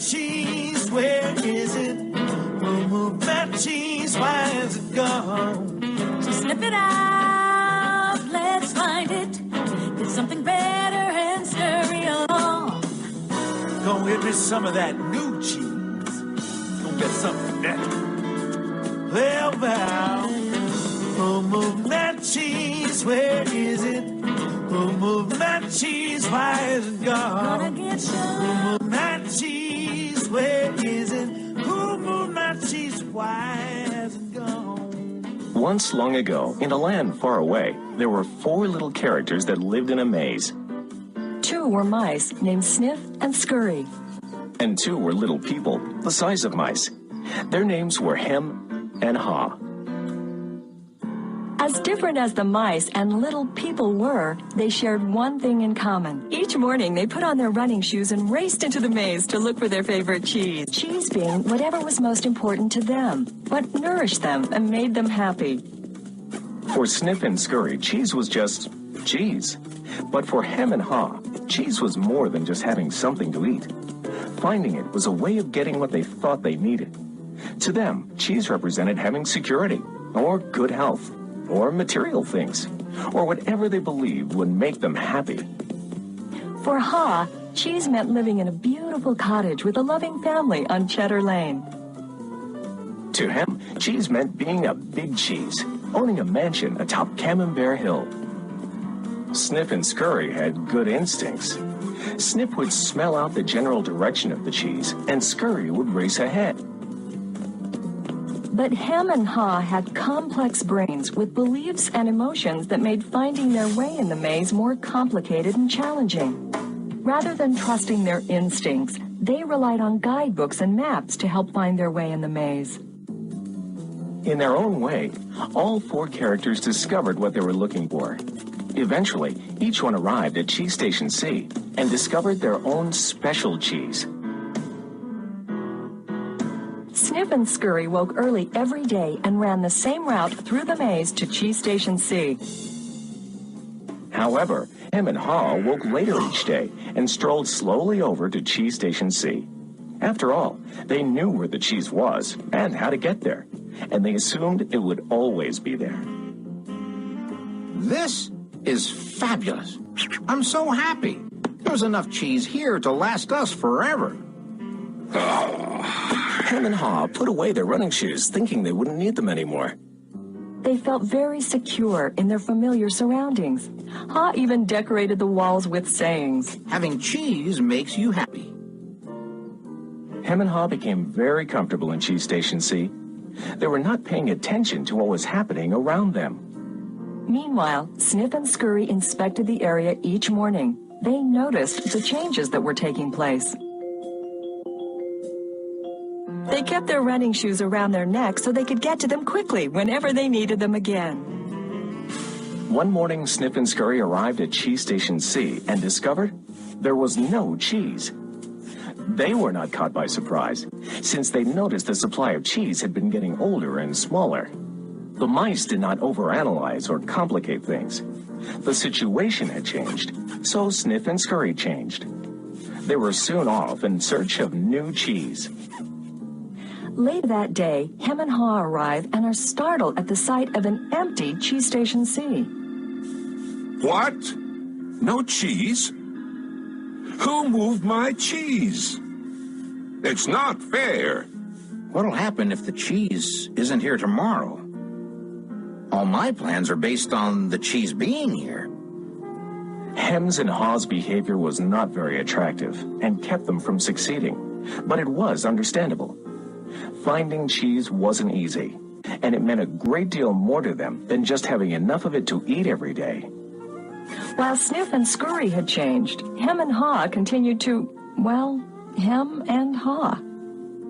cheese? Where is it? Who moved that cheese? Why is it gone? So sniff it out, let's find it. Get something better and scurry along. Go get me some of that new cheese. Go get something better. Well, who moved that cheese? Where is it? Who moved that cheese? Why is it gone? Gonna get Who some. moved that cheese? Where is it? Who moved that cheese? Why has it gone? Once long ago, in a land far away, there were 4 little characters that lived in a maze. 2 were mice named Sniff and Scurry. And 2 were little people, the size of mice. Their names were Hem and Haw. As different as the mice and little people were, they shared one thing in common. Each morning, they put on their running shoes and raced into the maze to look for their favorite cheese. Cheese being whatever was most important to them, what nourished them and made them happy. For Sniff and Scurry, cheese was just cheese. But for Hem and Haw, cheese was more than just having something to eat. Finding it was a way of getting what they thought they needed. To them, cheese represented having security, or good health, or material things, or whatever they believed would make them happy. For Haw, cheese meant living in a beautiful cottage with a loving family on Cheddar Lane. To Hem, cheese meant being a big cheese, owning a mansion atop Camembert Hill. Sniff and Scurry had good instincts. Sniff would smell out the general direction of the cheese, and Scurry would race ahead. But Hem and Haw had complex brains with beliefs and emotions that made finding their way in the maze more complicated and challenging. Rather than trusting their instincts, they relied on guidebooks and maps to help find their way in the maze. In their own way, all 4 characters discovered what they were looking for. Eventually, each one arrived at Cheese Station C and discovered their own special cheese. Sniff and Scurry woke early every day and ran the same route through the maze to Cheese Station C. However, Hem and Haw woke later each day and strolled slowly over to Cheese Station C. After all, they knew where the cheese was and how to get there, and they assumed it would always be there. This is fabulous. I'm so happy. There's enough cheese here to last us forever. Hem and Haw put away their running shoes, thinking they wouldn't need them anymore. They felt very secure in their familiar surroundings. Haw even decorated the walls with sayings. Having cheese makes you happy. Hem and Haw became very comfortable in Cheese Station C. They were not paying attention to what was happening around them. Meanwhile, Sniff and Scurry inspected the area each morning. They noticed the changes that were taking place. They kept their running shoes around their necks so they could get to them quickly whenever they needed them again. One morning, Sniff and Scurry arrived at Cheese Station C and discovered there was no cheese. They were not caught by surprise, since they noticed the supply of cheese had been getting older and smaller. The mice did not overanalyze or complicate things. The situation had changed, so Sniff and Scurry changed. They were soon off in search of new cheese. Later that day, Hem and Haw arrive and are startled at the sight of an empty Cheese Station C. What? No cheese? Who moved my cheese? It's not fair. What'll happen if the cheese isn't here tomorrow? All my plans are based on the cheese being here. Hem's and Haw's behavior was not very attractive and kept them from succeeding, but it was understandable. Finding cheese wasn't easy, and it meant a great deal more to them than just having enough of it to eat every day. While Sniff and Scurry had changed, Hem and Haw continued to, well, Hem and Haw.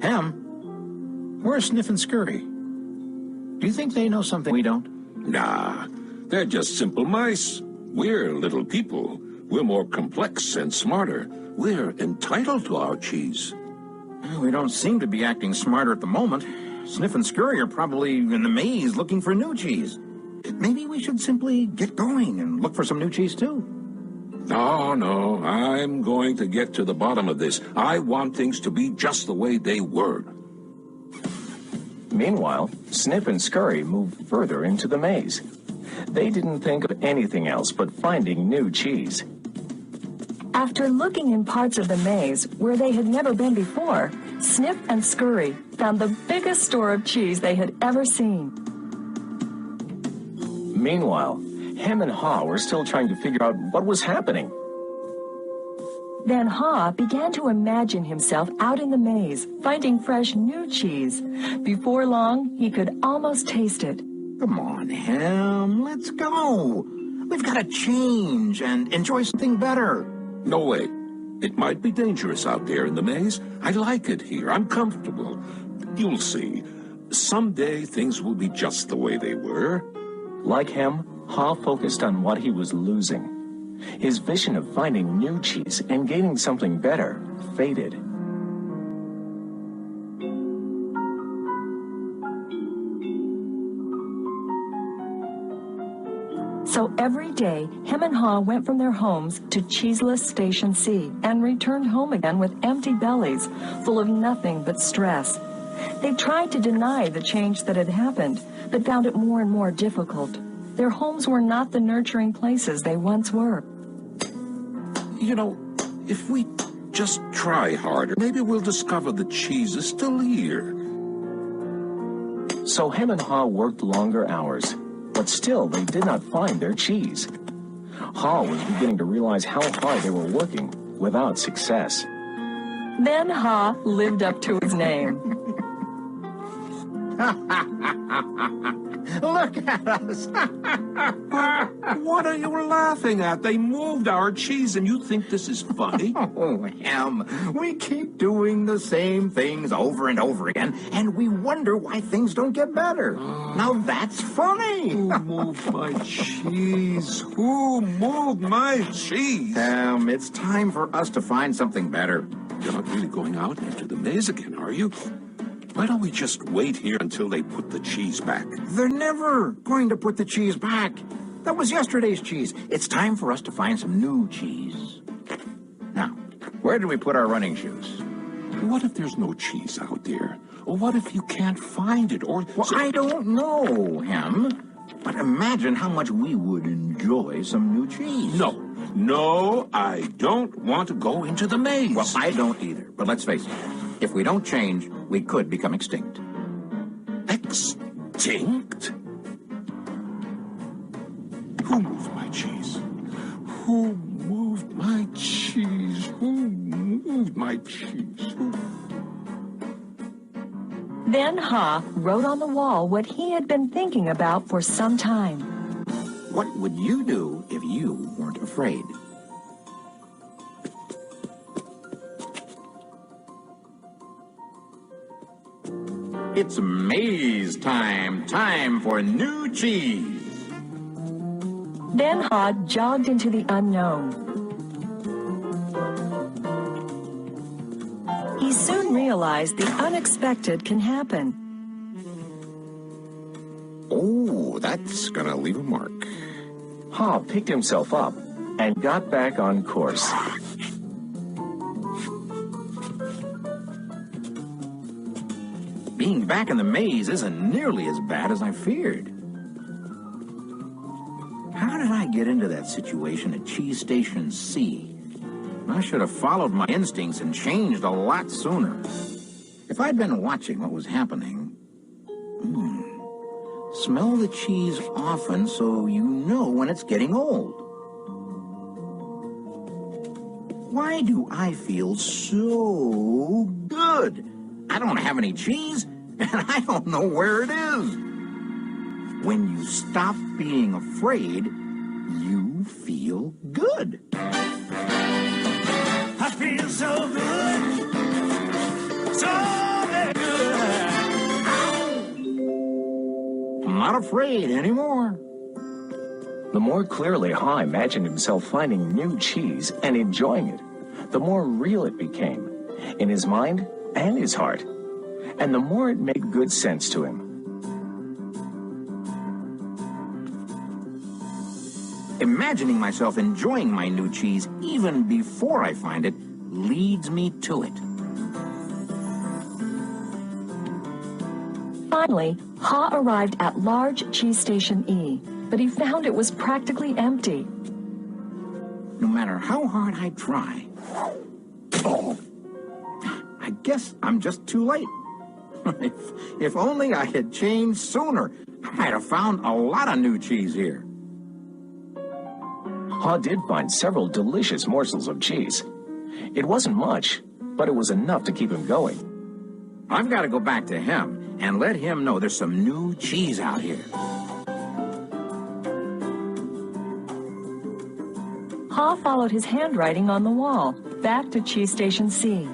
Hem? Where's Sniff and Scurry? Do you think they know something we don't? Nah, they're just simple mice. We're little people. We're more complex and smarter. We're entitled to our cheese. We don't seem to be acting smarter at the moment. Sniff and Scurry are probably in the maze looking for new cheese. Maybe we should simply get going and look for some new cheese, too. No, I'm going to get to the bottom of this. I want things to be just the way they were. Meanwhile, Snip and Scurry moved further into the maze. They didn't think of anything else but finding new cheese. After looking in parts of the maze where they had never been before, Snip and Scurry found the biggest store of cheese they had ever seen. Meanwhile, Hem and Haw were still trying to figure out what was happening. Then Haw began to imagine himself out in the maze, finding fresh new cheese. Before long, he could almost taste it. Come on, Hem, let's go. We've got to change and enjoy something better. No way. It might be dangerous out there in the maze. I like it here. I'm comfortable. You'll see. Someday things will be just the way they were. Like Hem, Haw focused on what he was losing. His vision of finding new cheese and gaining something better faded. So every day, Hem and Haw went from their homes to cheeseless Station C and returned home again with empty bellies, full of nothing but stress. They tried to deny the change that had happened, but found it more and more difficult. Their homes were not the nurturing places they once were. You know, if we just try harder, maybe we'll discover the cheese is still here. So Hem and Haw worked longer hours, but still they did not find their cheese. Haw was beginning to realize how hard they were working without success. Then Haw lived up to his name. Look at us. What are you laughing at? They moved our cheese and you think this is funny? Oh, Hem, we keep doing the same things over and over again, and we wonder why things don't get better. Now that's funny. Who moved my cheese? Who moved my cheese? Hem, it's time for us to find something better. You're not really going out into the maze again, are you? Why don't we just wait here until they put the cheese back? They're never going to put the cheese back. That was yesterday's cheese. It's time for us to find some new cheese. Now, where did we put our running shoes? What if there's no cheese out there? Or what if you can't find it? Or Well, I don't know, Hem. But imagine how much we would enjoy some new cheese. No, I don't want to go into the maze. Well, I don't either. But let's face it. If we don't change, we could become extinct. Extinct? Who moved my cheese? Who moved my cheese? Who moved my cheese? Then Haw wrote on the wall what he had been thinking about for some time. What would you do if you weren't afraid? It's maze time. Time for new cheese. Then Haw jogged into the unknown. He soon realized the unexpected can happen. Oh, that's gonna leave a mark. Haw picked himself up and got back on course. Being back in the maze isn't nearly as bad as I feared. How did I get into that situation at Cheese Station C? I should have followed my instincts and changed a lot sooner. If I'd been watching what was happening... Smell the cheese often so you know when it's getting old. Why do I feel so good? I don't have any cheese, and I don't know where it is. When you stop being afraid, you feel good. I feel so good, so very good. I'm not afraid anymore. The more clearly Haw imagined himself finding new cheese and enjoying it, the more real it became, in his mind and his heart, and the more it made good sense to him. Imagine imagining myself enjoying my new cheese even before I find it leads me to it. Finally, Ha arrived at large cheese station E, but he found it was practically empty. No matter how hard I try, I guess I'm just too late. If only I had changed sooner, I might have found a lot of new cheese here. Ha did find several delicious morsels of cheese. It wasn't much, but it was enough to keep him going. I've got to go back to him and let him know there's some new cheese out here. Ha followed his handwriting on the wall, back to cheese station C.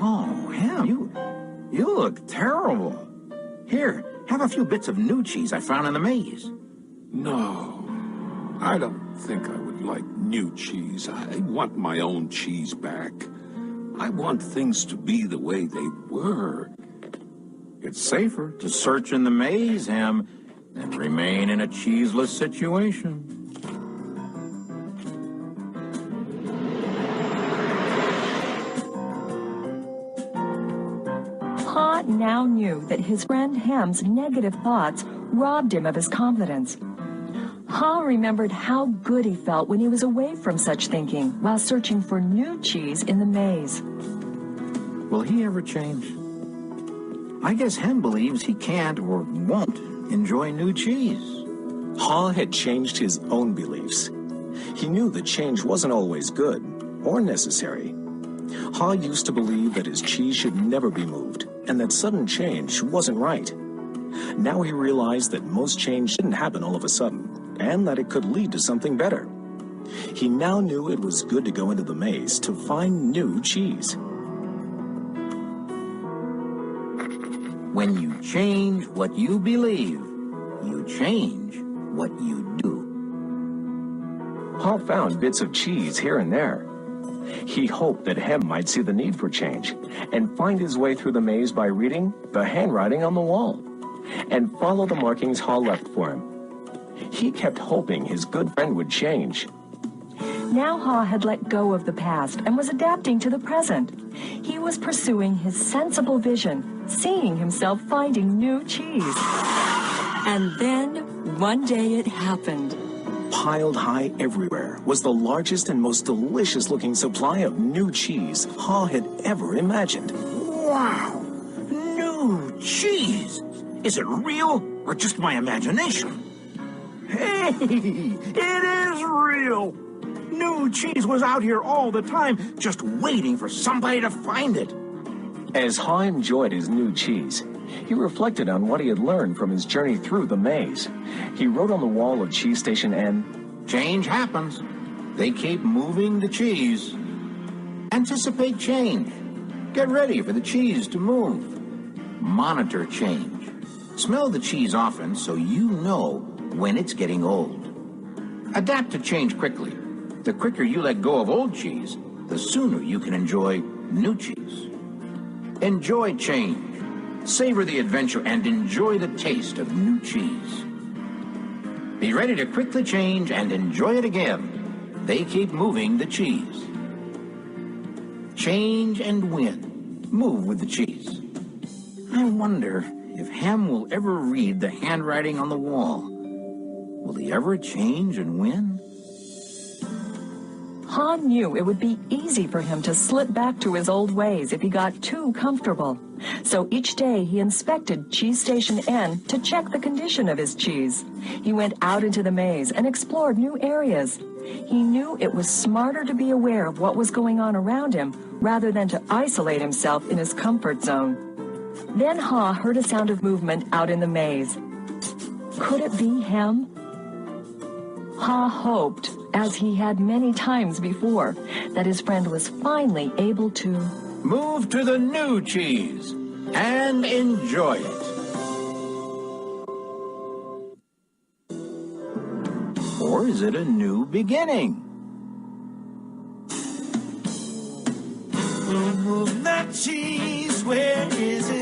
Oh, Ham, you look terrible. Here, have a few bits of new cheese I found in the maze. No, I don't think I would like new cheese. I want my own cheese back. I want things to be the way they were. It's safer to search in the maze, Ham, than remain in a cheeseless situation. Ha now knew that his friend Ham's negative thoughts robbed him of his confidence. Ha remembered how good he felt when he was away from such thinking while searching for new cheese in the maze. Will he ever change? I guess Ham believes he can't or won't enjoy new cheese. Ha had changed his own beliefs. He knew that change wasn't always good or necessary. Ha used to believe that his cheese should never be moved and that sudden change wasn't right. Now he realized that most change didn't happen all of a sudden and that it could lead to something better. He now knew it was good to go into the maze to find new cheese. When you change what you believe, you change what you do. Ha found bits of cheese here and there. He hoped that Hem might see the need for change and find his way through the maze by reading the handwriting on the wall and follow the markings Ha left for him. He kept hoping his good friend would change. Now Ha had let go of the past and was adapting to the present. He was pursuing his sensible vision, seeing himself finding new cheese. And then, one day it happened. Piled high everywhere was the largest and most delicious-looking supply of new cheese Ha had ever imagined. Wow! New cheese! Is it real or just my imagination? Hey! It is real! New cheese was out here all the time, just waiting for somebody to find it. As Ha enjoyed his new cheese, he reflected on what he had learned from his journey through the maze. He wrote on the wall of Cheese Station N, "Change happens. They keep moving the cheese. Anticipate change. Get ready for the cheese to move. Monitor change. Smell the cheese often so you know when it's getting old. Adapt to change quickly. The quicker you let go of old cheese, the sooner you can enjoy new cheese. Enjoy change. Savor the adventure and enjoy the taste of new cheese. Be ready to quickly change and enjoy it again. They keep moving the cheese. Change and win. Move with the cheese." I wonder if Ham will ever read the handwriting on the wall. Will he ever change and win? Ha knew it would be easy for him to slip back to his old ways if he got too comfortable. So each day he inspected Cheese Station N to check the condition of his cheese. He went out into the maze and explored new areas. He knew it was smarter to be aware of what was going on around him rather than to isolate himself in his comfort zone. Then Ha heard a sound of movement out in the maze. Could it be him? Ha hoped, as he had many times before, that his friend was finally able to move to the new cheese and enjoy it. Or is it a new beginning? Move that cheese, where is it?